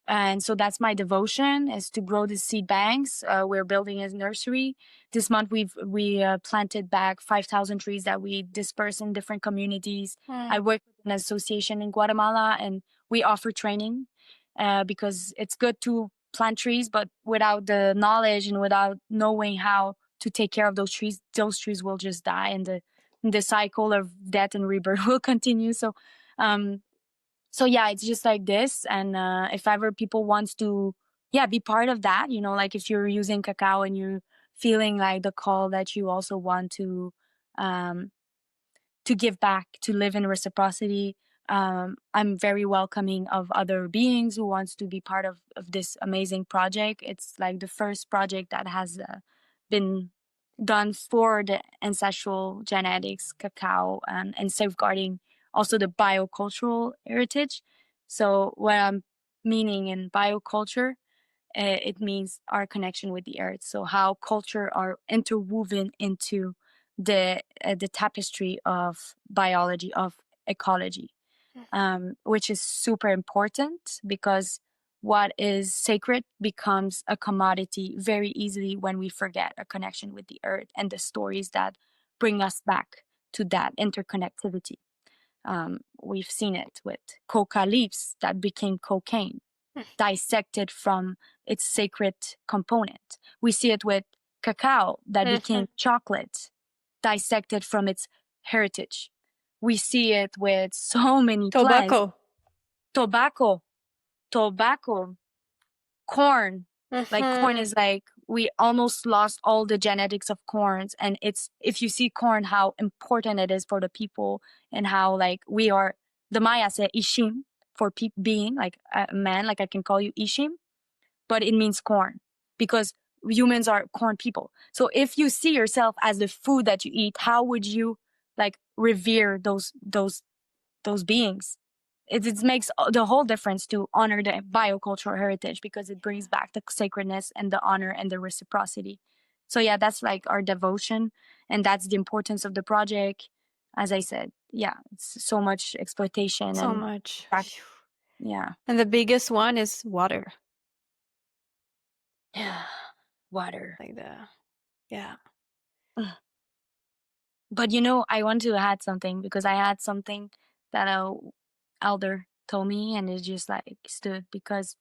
And so that's my devotion, is to grow the seed banks. We're building a nursery. This month we planted back 5,000 trees that we disperse in different communities. I work with an association in Guatemala, and we offer training because it's good to plant trees, but without the knowledge and without knowing how to take care of those trees will just die, and the cycle of death and rebirth will continue. Um, so yeah, it's just like this. And if ever people wants to be part of that, like if you're using cacao and you're feeling like the call that you also want um to give back, to live in reciprocity, I'm very welcoming of other beings who wants to be part of this amazing project. It's like the first project that has been done for the ancestral genetics cacao, and safeguarding also the biocultural heritage. So what I'm meaning in bioculture, it means our connection with the earth. So how culture are interwoven into the tapestry of biology, of ecology, which is super important, because what is sacred becomes a commodity very easily when we forget a connection with the earth and the stories that bring us back to that interconnectivity. We've seen it with coca leaves that became cocaine, dissected from its sacred component. We see it with cacao that became chocolate, dissected from its heritage. We see it with so many plants. Tobacco, tobacco, corn. Like corn is like, we almost lost all the genetics of corns. And it's, if you see corn, how important it is for the people, and how like we are, the Maya say ishim for being like a man, like I can call you ishim, but it means corn, because humans are corn people. So if you see yourself as the food that you eat, how would you like revere those beings? It makes the whole difference to honor the biocultural heritage, because it brings back the sacredness and the honor and the reciprocity. So yeah, that's like our devotion, and that's the importance of the project. As I said, yeah, it's so much exploitation So and much. yeah. And the biggest one is water. Yeah, water. Like yeah. But I want to add something, because I had something that a elder told me, and it just like stood, because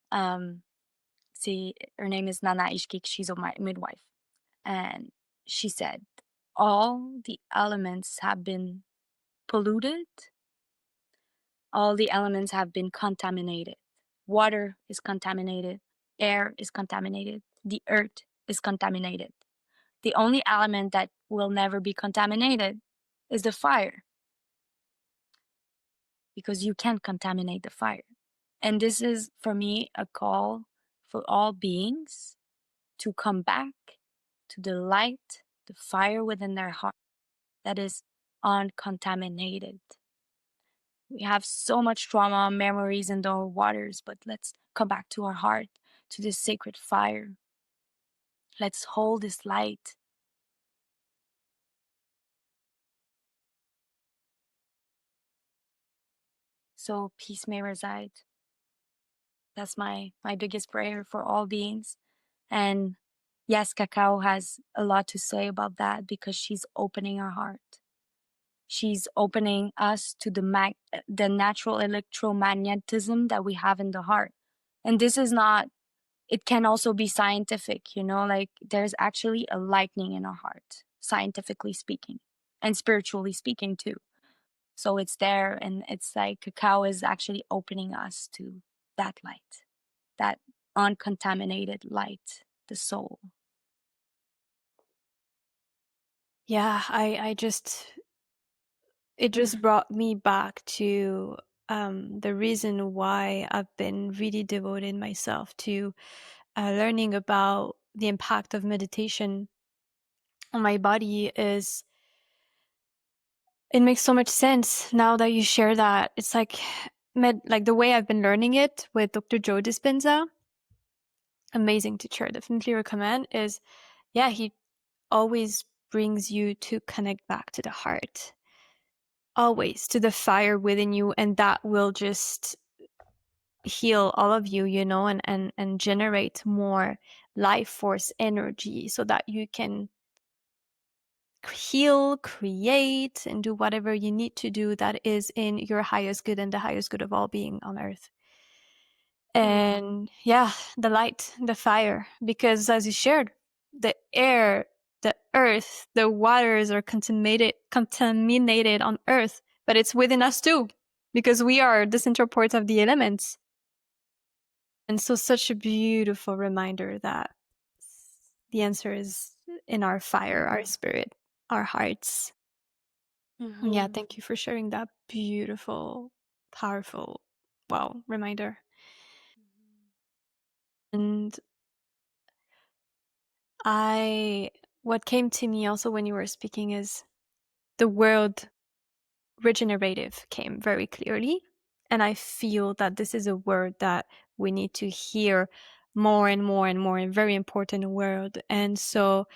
um see, her name is Nana Ishkik, she's my midwife, and she said all the elements have been polluted, all the elements have been contaminated. Water is contaminated, air is contaminated, the earth is contaminated. The only element that will never be contaminated is the fire, because you can't contaminate the fire. And this is, for me, a call for all beings to come back to the light, the fire within their heart that is uncontaminated. We have so much trauma, memories in the waters, but let's come back to our heart, to this sacred fire. Let's hold this light. So peace may reside. That's my biggest prayer for all beings. And yes, Cacao has a lot to say about that, because she's opening our heart. She's opening us to the natural electromagnetism that we have in the heart. And this is not, it can also be scientific, like there's actually a lightning in our heart, scientifically speaking, and spiritually speaking too. So it's there, and it's like cacao is actually opening us to that light, that uncontaminated light, the soul. Yeah, it just brought me back to the reason why I've been really devoted myself to learning about the impact of meditation on my body. Is it makes so much sense now that you share that. It's like like the way I've been learning it with Dr. Joe Dispenza, amazing teacher, definitely recommend, is yeah, he always brings you to connect back to the heart, always to the fire within you, and that will just heal all of you, and generate more life force energy so that you can heal, create, and do whatever you need to do that is in your highest good and the highest good of all being on earth. And yeah, the light, the fire, because as you shared, the air, the earth, the waters are contaminated on earth, but it's within us too, because we are the central point of the elements. And so such a beautiful reminder that the answer is in our fire, our spirit, our hearts. Yeah, thank you for sharing that beautiful, powerful, wow, reminder. And what came to me also when you were speaking is the word regenerative came very clearly. And I feel that this is a word that we need to hear more and more and more, a very important word. And so,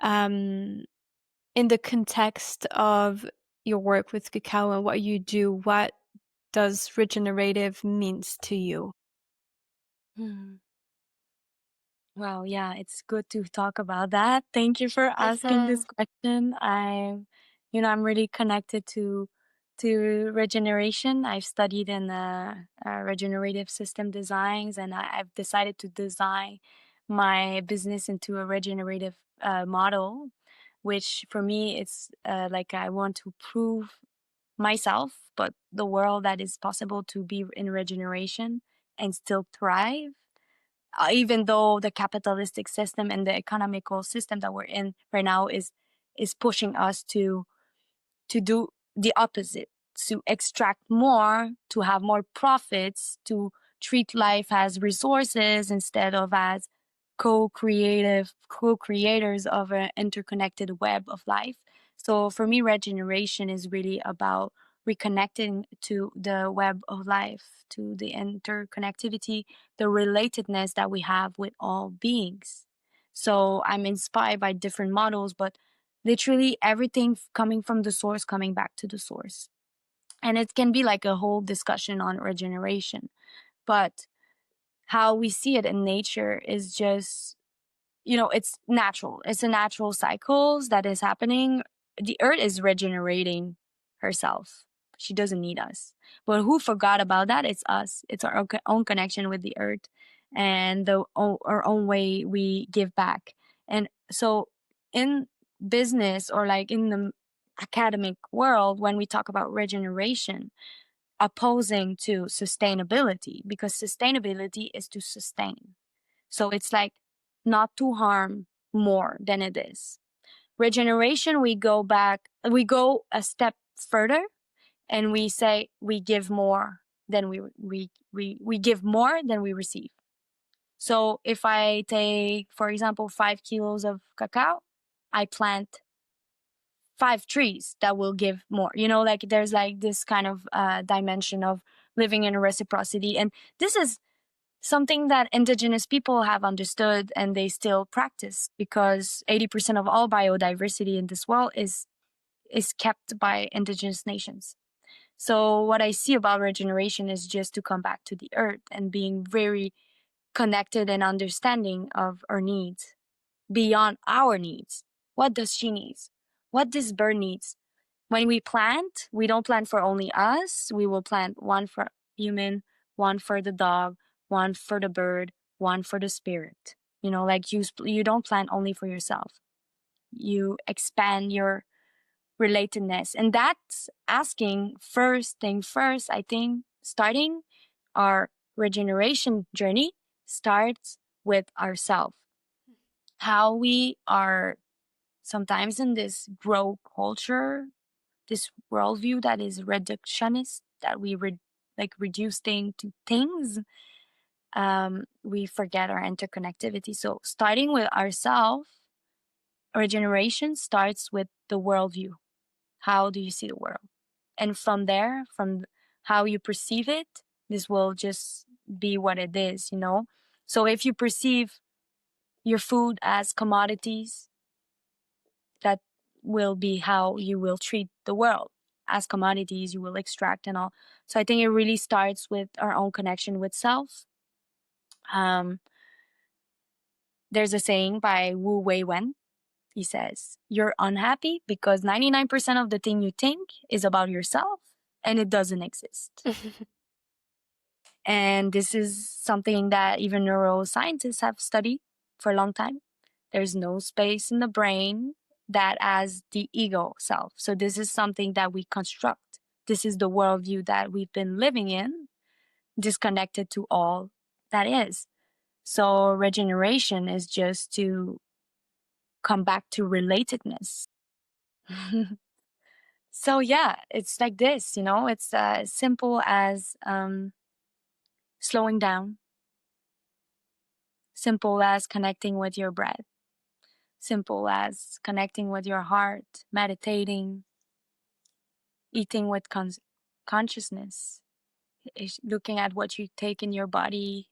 in the context of your work with cacao and what you do, what does regenerative means to you? Wow, yeah, it's good to talk about that. Thank you for asking this question. I'm really connected to regeneration. I've studied in regenerative system designs, and I've decided to design my business into a regenerative model, which for me it's like I want to prove myself, but the world that is possible to be in regeneration and still thrive, even though the capitalistic system and the economical system that we're in right now is pushing us to do the opposite, to extract more, to have more profits, to treat life as resources instead of as co-creators of an interconnected web of life. So for me, regeneration is really about reconnecting to the web of life, to the interconnectivity, the relatedness that we have with all beings. So I'm inspired by different models, but literally everything coming from the source, coming back to the source. And it can be like a whole discussion on regeneration. But how we see it in nature is just, it's natural. It's a natural cycles that is happening. The earth is regenerating herself. She doesn't need us. But who forgot about that? It's us. It's our own connection with the earth and our own way we give back. And so in business or like in the academic world, when we talk about regeneration, opposing to sustainability, because sustainability is to sustain. So it's like not to harm more than it is. Regeneration, we go a step further and we say we give more than we give more than we receive. So if I take, for example, 5 kilos of cacao, I plant 5 trees that will give more. Like there's like this kind of dimension of living in reciprocity. And this is something that indigenous people have understood and they still practice, because 80% of all biodiversity in this world is kept by indigenous nations. So what I see about regeneration is just to come back to the earth and being very connected and understanding of our needs beyond our needs. What does she needs? What this bird needs? When we plant, we don't plant for only us. We will plant one for human, one for the dog, one for the bird, one for the spirit. Like you don't plant only for yourself. You expand your relatedness. And that's asking first thing first, I think, starting our regeneration journey, starts with ourselves. How we are sometimes in this grow culture, this worldview that is reductionist, that we reduce things to things. We forget our interconnectivity. So starting with ourselves, regeneration starts with the worldview. How do you see the world? And from there, from how you perceive it, this will just be what it is, you know? So if you perceive your food as commodities, that will be how you will treat the world. As commodities you will extract and all. So I think it really starts with our own connection with self. There's a saying by Wu Wei Wen. He says, you're unhappy because 99% of the thing you think is about yourself and it doesn't exist. And this is something that even neuroscientists have studied for a long time. There's no space in the brain that has the ego self. So this is something that we construct. This is the worldview that we've been living in, disconnected to all that is. So regeneration is just to come back to relatedness. So yeah, it's like this, you know, it's as simple as slowing down, simple as connecting with your breath, simple as connecting with your heart, meditating, eating with consciousness, looking at what you take in your body,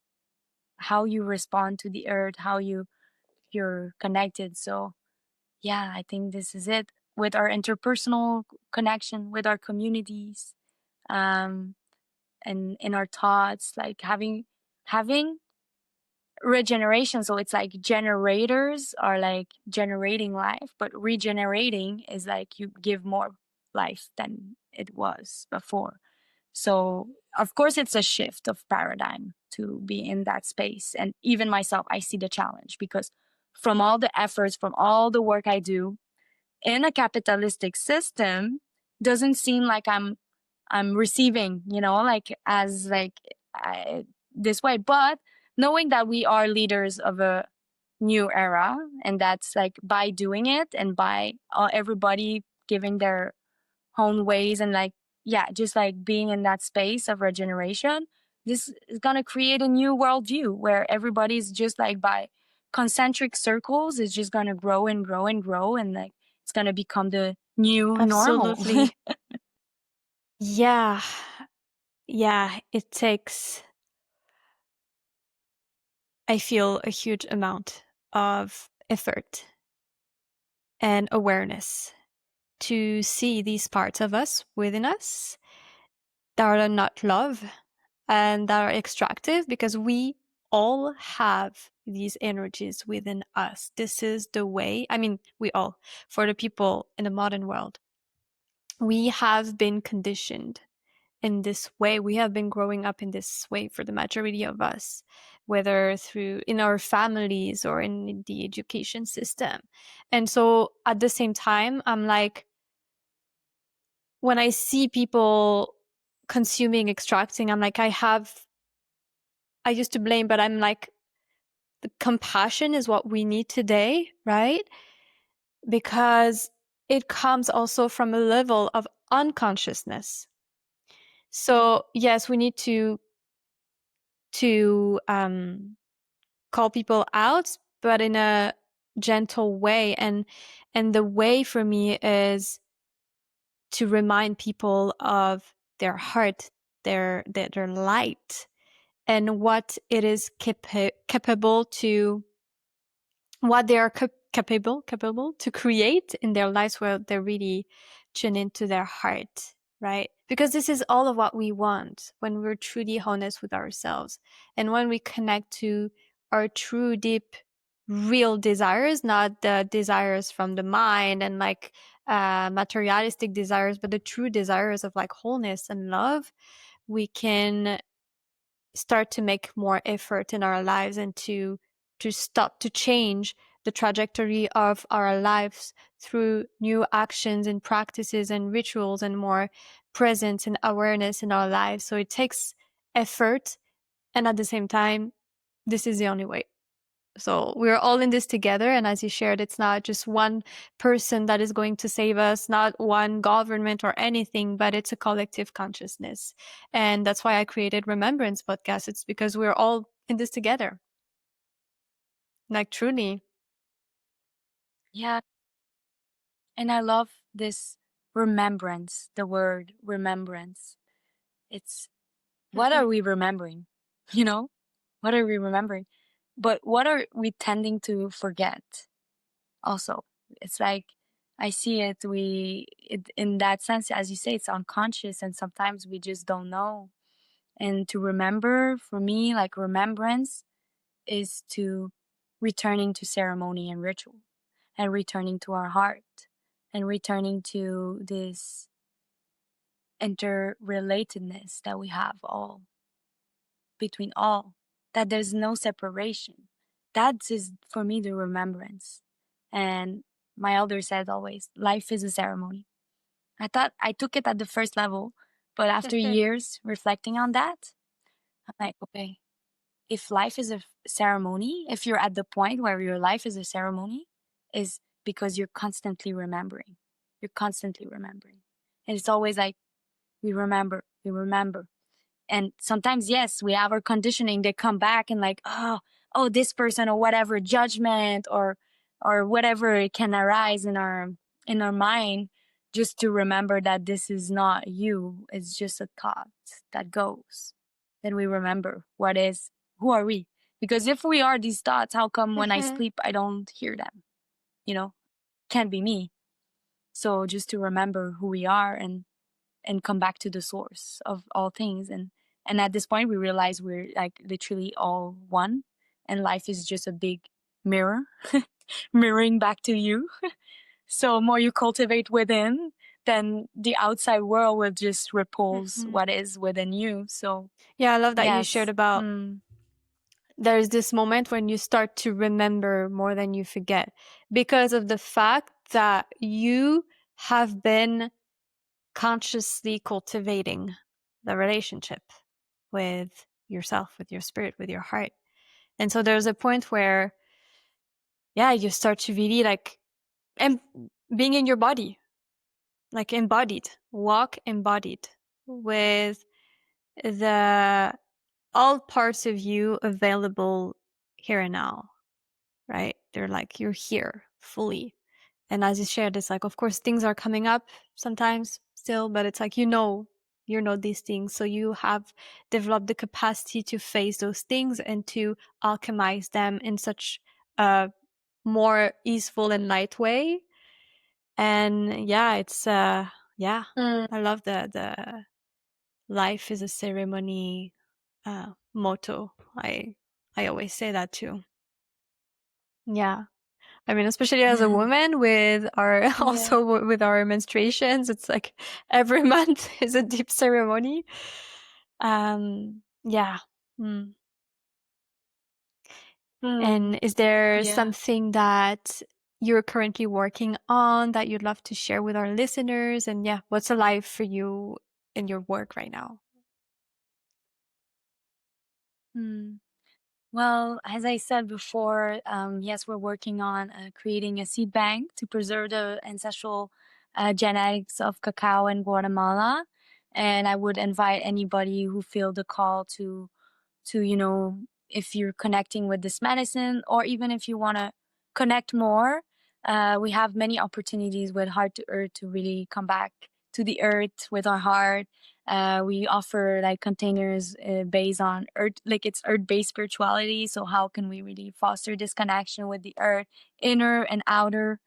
how you respond to the earth, how you're connected. So yeah, I think this is it with our interpersonal connection with our communities, and in our thoughts, like having regeneration. So it's like generators are like generating life, but regenerating is like you give more life than it was before. So of course it's a shift of paradigm to be in that space. And even myself, I see the challenge because from all the efforts, from all the work I do in a capitalistic system, doesn't seem like I'm receiving, you know, like as like this way. But knowing that we are leaders of a new era, and that's like by doing it and by everybody giving their own ways and like, yeah, just like being in that space of regeneration, this is going to create a new worldview where everybody's just like by concentric circles is just going to grow and grow and grow. And like, it's going to become the new normal. Absolutely. Yeah. Yeah. It takes, I feel, a huge amount of effort and awareness to see these parts of us within us that are not love and that are extractive, because we all have these energies within us. This is the way, I mean, we all, for the people in the modern world, we have been conditioned in this way. We have been growing up in this way for the majority of us, whether through in our families or in the education system. And so at the same time, I'm like, when I see people consuming, extracting, I'm like, I used to blame, but I'm like, the compassion is what we need today, right? Because it comes also from a level of unconsciousness. So yes, we need to call people out, but in a gentle way. And the way for me is to remind people of their heart, their light, and what it is capable to, what they are capable to create in their lives, where they really tune into their heart, right? Because this is all of what we want when we're truly honest with ourselves, and when we connect to our true, deep, real desires, not the desires from the mind and like materialistic desires, but the true desires of like wholeness and love. We can start to make more effort in our lives, and to stop, to change the trajectory of our lives through new actions and practices and rituals, and more presence and awareness in our lives. So it takes effort, and at the same time this is the only way. So we're all in this together. And as you shared, it's not just one person that is going to save us, not one government or anything, but it's a collective consciousness. And that's why I created Remembrance Podcast. It's because we're all in this together. Like truly. Yeah. And I love this remembrance, the word remembrance. It's what are Mm-hmm. we remembering? You know, what are we remembering? But what are we tending to forget also? It's like, I see it, in that sense, as you say, it's unconscious and sometimes we just don't know. And to remember, for me, like remembrance is to returning to ceremony and ritual and returning to our heart and returning to this interrelatedness that we have all between all, that there's no separation. That is for me the remembrance. And my elder said always, life is a ceremony. I thought I took it at the first level, but after years reflecting on that, I'm like, okay, if life is a ceremony, if you're at the point where your life is a ceremony, is because you're constantly remembering. You're constantly remembering. And it's always like, we remember, we remember. And sometimes, yes, we have our conditioning. They come back and like, oh, this person or whatever judgment or whatever it can arise in our mind, just to remember that this is not you. It's just a thought that goes. Then we remember who are we? Because if we are these thoughts, how come when I Mm-hmm. sleep I don't hear them? You know, can't be me. So just to remember who we are and come back to the source of all things, and at this point we realize we're like literally all one, and life is just a big mirror mirroring back to you. So more you cultivate within, then the outside world will just repulse Mm-hmm. what is within you. So Yeah, I love that you shared yes. about there's this moment when you start to remember more than you forget because of the fact that you have been consciously cultivating the relationship with yourself, with your spirit, with your heart. And so there's a point where, yeah, you start to really like, and being in your body, like embodied, walk embodied with the all parts of you available here and now, right? They're like, you're here fully. And as you shared, it's like, of course, things are coming up sometimes still, but it's like, you know these things. So you have developed the capacity to face those things and to alchemize them in such a more easeful and light way. And yeah, it's, yeah, Mm. I love the life is a ceremony, motto. I always say that too. Yeah. I mean, especially as a woman with our Yeah. also with our menstruations, it's like every month is a deep ceremony. Yeah. Mm. Mm. And is there Yeah. something that you're currently working on that you'd love to share with our listeners? And yeah, what's alive for you in your work right now? Mm. Well, as I said before, yes, we're working on creating a seed bank to preserve the ancestral genetics of cacao in Guatemala. And I would invite anybody who feel the call to, if you're connecting with this medicine, or even if you want to connect more, we have many opportunities with Heart to Earth to really come back to the earth with our heart. We offer like containers based on earth, like it's earth-based spirituality. So how can we really foster this connection with the earth, inner and outer?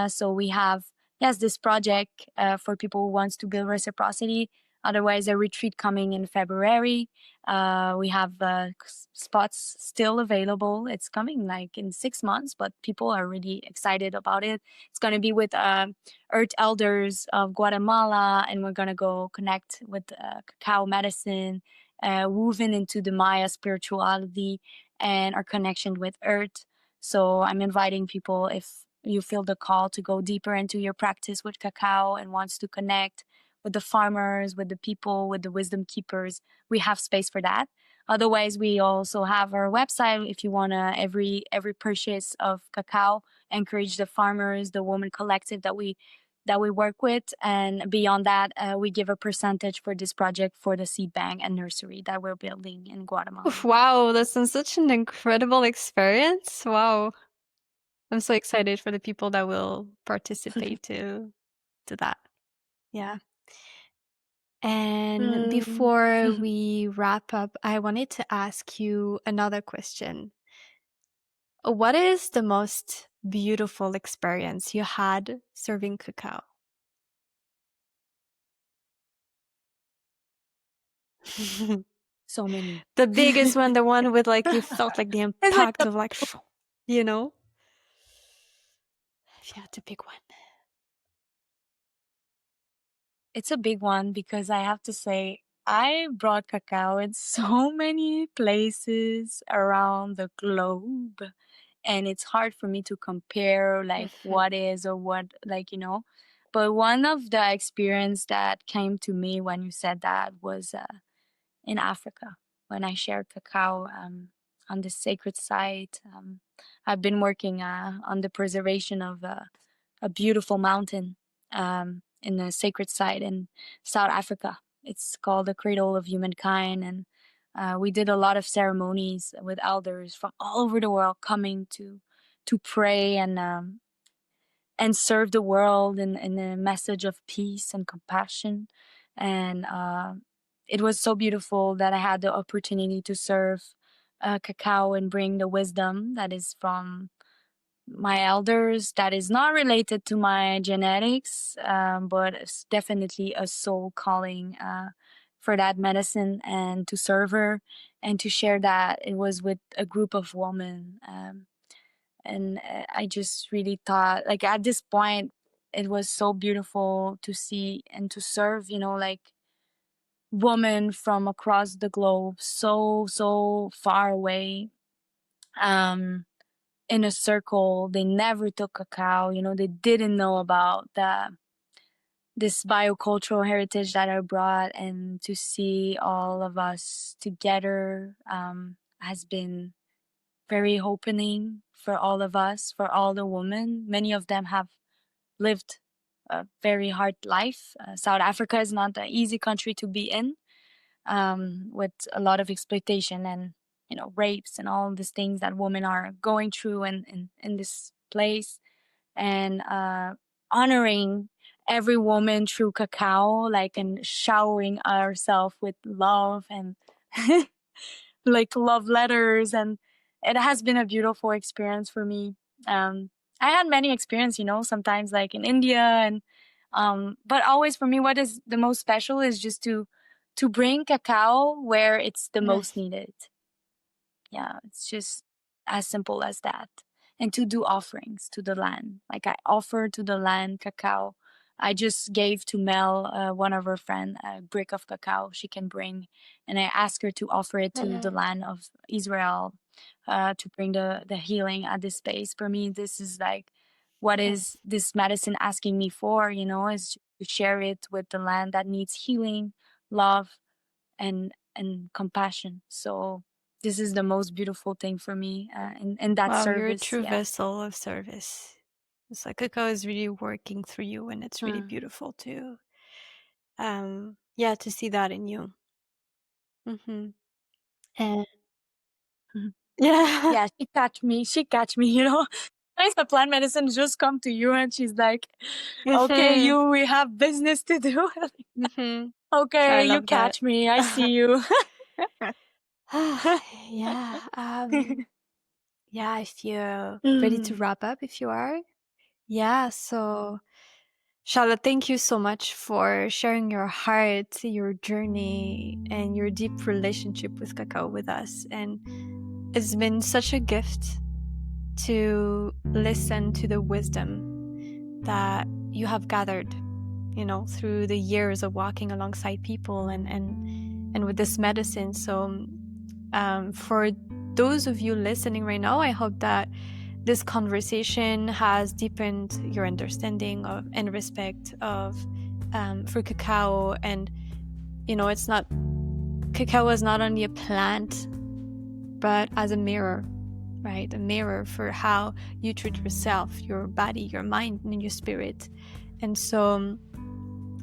So we have, yes, this project for people who wants to build reciprocity. Otherwise, a retreat coming in February. We have spots still available. It's coming like in 6 months, but people are really excited about it. It's going to be with Earth Elders of Guatemala, and we're going to go connect with cacao medicine, woven into the Maya spirituality and our connection with Earth. So I'm inviting people, if you feel the call to go deeper into your practice with cacao and wants to connect with the farmers, with the people, with the wisdom keepers, we have space for that. Otherwise, we also have our website. If you want to, every purchase of cacao, encourage the farmers, the women collective that we work with, and beyond that, we give a percentage for this project for the seed bank and nursery that we're building in Guatemala. Wow, that's been such an incredible experience. Wow. I'm so excited for the people that will participate to that. Yeah. And Mm. before we wrap up, I wanted to ask you another question. What is the most beautiful experience you had serving cacao? So many. The biggest one, the one with like you felt like the It's like impact of like, you know, if you had to pick one. it's a big one because I have to say I brought cacao in so many places around the globe, and it's hard for me to compare like what is or what, like, you know. But one of the experience that came to me when you said that was in Africa when I shared cacao on the sacred site. I've been working on the preservation of a beautiful mountain in a sacred site in South Africa. It's called the Cradle of Humankind, and we did a lot of ceremonies with elders from all over the world coming to pray and serve the world in a message of peace and compassion. And it was so beautiful that I had the opportunity to serve cacao and bring the wisdom that is from my elders, that is not related to my genetics, but it's definitely a soul calling for that medicine and to serve her and to share that. It was with a group of women. And I just really thought, like, at this point, it was so beautiful to see and to serve, you know, like women from across the globe, so far away, um, in a circle. They never took cacao, you know, they didn't know about this biocultural heritage that I brought, and to see all of us together has been very opening for all of us, for all the women. Many of them have lived a very hard life. South Africa is not an easy country to be in, with a lot of exploitation and, you know, rapes and all these things that women are going through in this place. And honoring every woman through cacao, like, and showering ourselves with love and like love letters, and it has been a beautiful experience for me. I had many experiences, you know, sometimes like in India, and but always for me, what is the most special is just to bring cacao where it's the most Yes. needed. Yeah, it's just as simple as that. And to do offerings to the land. Like I offer to the land cacao. I just gave to Mel, one of her friend, a brick of cacao she can bring, and I asked her to offer it to the land of Israel, to bring the healing at this space. For me, this is like, what is Yes. this medicine asking me for? You know, is to share it with the land that needs healing, love, and compassion. So this is the most beautiful thing for me, in that Wow, you're a service. true Yeah. vessel of service. It's like cacao is really working through you, and it's really Mm. beautiful to, yeah, to see that in you. And Mhm. yeah. Yeah, she catch me. She catch me. You know, sometimes the plant medicine just come to you, and she's like, "Okay, Mhm. you, we have business to do." Mhm. I Okay, you love that. catch me. I see you. Yeah. Yeah, if you're ready to Mm. wrap up, if you are. Yeah, so Charlotte, thank you so much for sharing your heart, your journey, and your deep relationship with cacao with us. And it's been such a gift to listen to the wisdom that you have gathered, you know, through the years of walking alongside people and with this medicine. So for those of you listening right now, I hope that this conversation has deepened your understanding of and respect of for cacao. And you know, it's not cacao is not only a plant, but as a mirror, right? A mirror for how you treat yourself, your body, your mind, and your spirit. And so,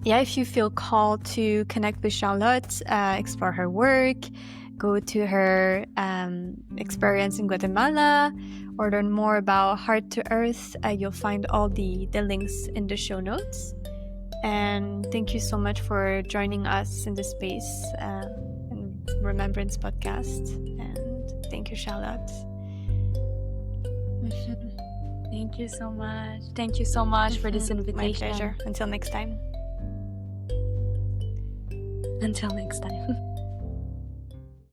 yeah, if you feel called to connect with Charlotte, explore her work, go to her experience in Guatemala, or learn more about Heart to Earth, you'll find all the links in the show notes. And thank you so much for joining us in this space in Remembrance Podcast. And thank you, Charlotte. Thank you so much. Thank you so much for this invitation. My pleasure. Until next time. Until next time.